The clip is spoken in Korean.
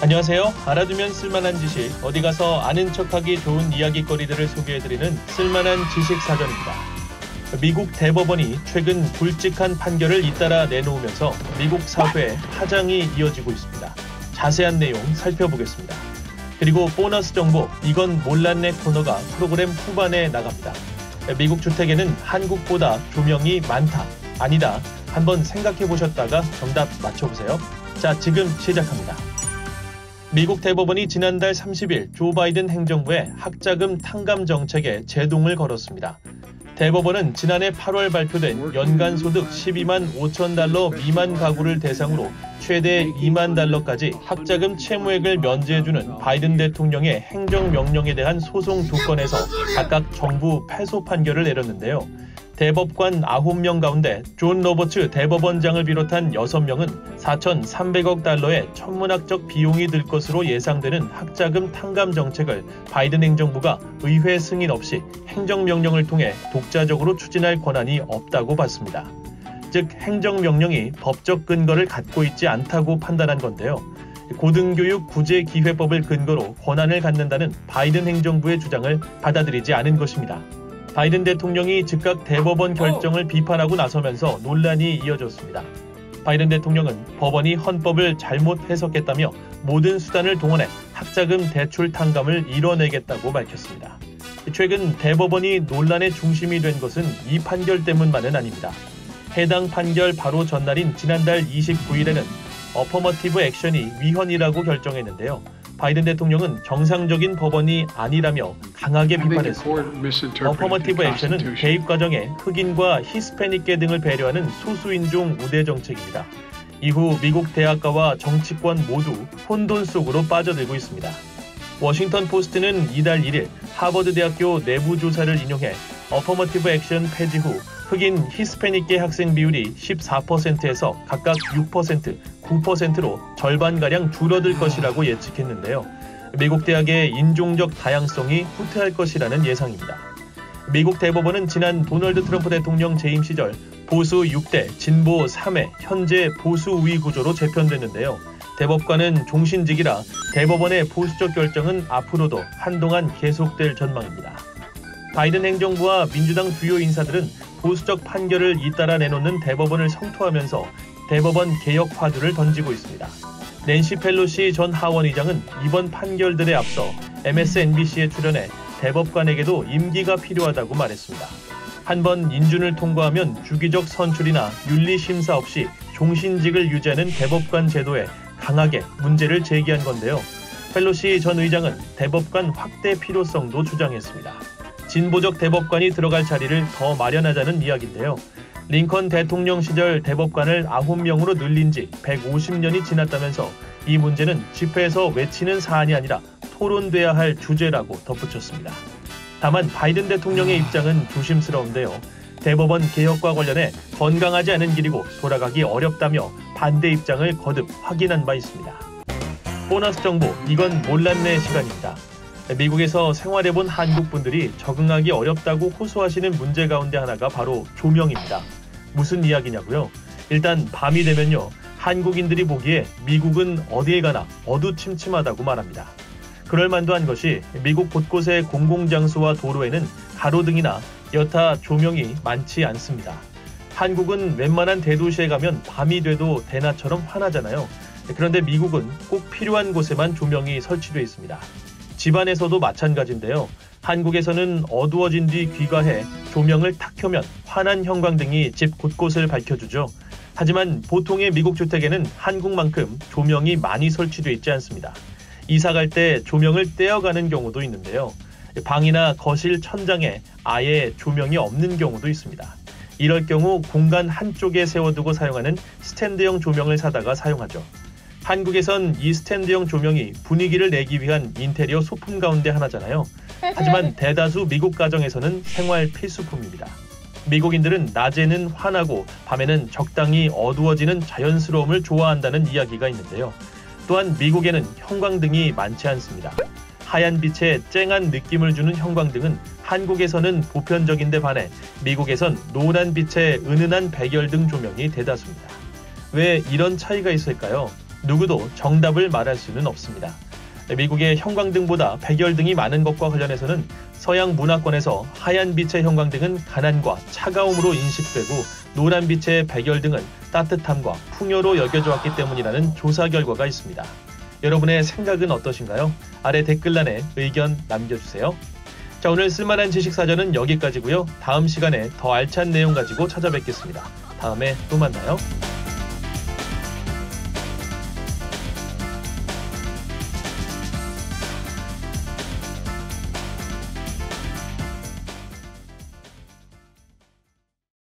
안녕하세요. 알아두면 쓸만한 지식, 어디 가서 아는 척하기 좋은 이야기거리들을 소개해드리는 쓸만한 지식사전입니다. 미국 대법원이 최근 굵직한 판결을 잇따라 내놓으면서 미국 사회에 파장이 이어지고 있습니다. 자세한 내용 살펴보겠습니다. 그리고 보너스 정보, 이건 몰랐네 코너가 프로그램 후반에 나갑니다. 미국 주택에는 한국보다 조명이 많다, 아니다, 한번 생각해보셨다가 정답 맞춰보세요. 자, 지금 시작합니다. 미국 대법원이 지난달 30일 조 바이든 행정부의 학자금 탕감 정책에 제동을 걸었습니다. 대법원은 지난해 8월 발표된 연간 소득 12만 5천 달러 미만 가구를 대상으로 최대 2만 달러까지 학자금 채무액을 면제해주는 바이든 대통령의 행정명령에 대한 소송 2건에서 각각 정부 패소 판결을 내렸는데요. 대법관 9명 가운데 존 로버츠 대법원장을 비롯한 6명은 4,300억 달러의 천문학적 비용이 들 것으로 예상되는 학자금 탕감 정책을 바이든 행정부가 의회 승인 없이 행정명령을 통해 독자적으로 추진할 권한이 없다고 봤습니다. 즉 행정명령이 법적 근거를 갖고 있지 않다고 판단한 건데요. 고등교육 구제기회법을 근거로 권한을 갖는다는 바이든 행정부의 주장을 받아들이지 않은 것입니다. 바이든 대통령이 즉각 대법원 결정을 비판하고 나서면서 논란이 이어졌습니다. 바이든 대통령은 법원이 헌법을 잘못 해석했다며 모든 수단을 동원해 학자금 대출 탕감을 이뤄내겠다고 밝혔습니다. 최근 대법원이 논란의 중심이 된 것은 이 판결 때문만은 아닙니다. 해당 판결 바로 전날인 지난달 29일에는 어퍼머티브 액션이 위헌이라고 결정했는데요. 바이든 대통령은 정상적인 법원이 아니라며 강하게 비판했습니다. 어퍼머티브 액션은 개입 과정에 흑인과 히스패닉계 등을 배려하는 소수인종 우대 정책입니다. 이후 미국 대학가와 정치권 모두 혼돈 속으로 빠져들고 있습니다. 워싱턴 포스트는 이달 1일 하버드 대학교 내부 조사를 인용해 어퍼머티브 액션 폐지 후 흑인 히스패닉계 학생 비율이 14%에서 각각 6%, 9%로 절반가량 줄어들 것이라고 예측했는데요. 미국 대학의 인종적 다양성이 후퇴할 것이라는 예상입니다. 미국 대법원은 지난 도널드 트럼프 대통령 재임 시절 보수 6대, 진보 3회, 현재 보수 우위 구조로 재편됐는데요. 대법관은 종신직이라 대법원의 보수적 결정은 앞으로도 한동안 계속될 전망입니다. 바이든 행정부와 민주당 주요 인사들은 보수적 판결을 잇따라 내놓는 대법원을 성토하면서 대법원 개혁 화두를 던지고 있습니다. 낸시 펠로시 전 하원의장은 이번 판결들에 앞서 MSNBC에 출연해 대법관에게도 임기가 필요하다고 말했습니다. 한번 인준을 통과하면 주기적 선출이나 윤리심사 없이 종신직을 유지하는 대법관 제도에 강하게 문제를 제기한 건데요. 펠로시 전 의장은 대법관 확대 필요성도 주장했습니다. 진보적 대법관이 들어갈 자리를 더 마련하자는 이야기인데요. 링컨 대통령 시절 대법관을 9명으로 늘린 지 150년이 지났다면서 이 문제는 집회에서 외치는 사안이 아니라 토론돼야 할 주제라고 덧붙였습니다. 다만 바이든 대통령의 입장은 조심스러운데요. 대법원 개혁과 관련해 건강하지 않은 길이고 돌아가기 어렵다며 반대 입장을 거듭 확인한 바 있습니다. 보너스 정보, 이건 몰랐네 시간입니다. 미국에서 생활해본 한국분들이 적응하기 어렵다고 호소하시는 문제 가운데 하나가 바로 조명입니다. 무슨 이야기냐고요? 일단 밤이 되면요, 한국인들이 보기에 미국은 어디에 가나 어두침침하다고 말합니다. 그럴 만도 한 것이 미국 곳곳의 공공장소와 도로에는 가로등이나 여타 조명이 많지 않습니다. 한국은 웬만한 대도시에 가면 밤이 돼도 대낮처럼 환하잖아요. 그런데 미국은 꼭 필요한 곳에만 조명이 설치되어 있습니다. 집안에서도 마찬가지인데요. 한국에서는 어두워진 뒤 귀가해 조명을 탁 켜면 환한 형광등이 집 곳곳을 밝혀주죠. 하지만 보통의 미국 주택에는 한국만큼 조명이 많이 설치되어 있지 않습니다. 이사 갈 때 조명을 떼어가는 경우도 있는데요. 방이나 거실 천장에 아예 조명이 없는 경우도 있습니다. 이럴 경우 공간 한쪽에 세워두고 사용하는 스탠드형 조명을 사다가 사용하죠. 한국에선 이 스탠드형 조명이 분위기를 내기 위한 인테리어 소품 가운데 하나잖아요. 하지만 대다수 미국 가정에서는 생활 필수품입니다. 미국인들은 낮에는 환하고 밤에는 적당히 어두워지는 자연스러움을 좋아한다는 이야기가 있는데요. 또한 미국에는 형광등이 많지 않습니다. 하얀 빛에 쨍한 느낌을 주는 형광등은 한국에서는 보편적인데 반해 미국에선 노란 빛의 은은한 백열등 조명이 대다수입니다. 왜 이런 차이가 있을까요? 누구도 정답을 말할 수는 없습니다. 미국의 형광등보다 백열등이 많은 것과 관련해서는 서양 문화권에서 하얀 빛의 형광등은 가난과 차가움으로 인식되고 노란 빛의 백열등은 따뜻함과 풍요로 여겨져 왔기 때문이라는 조사 결과가 있습니다. 여러분의 생각은 어떠신가요? 아래 댓글란에 의견 남겨주세요. 자, 오늘 쓸만한 지식사전은 여기까지고요. 다음 시간에 더 알찬 내용 가지고 찾아뵙겠습니다. 다음에 또 만나요.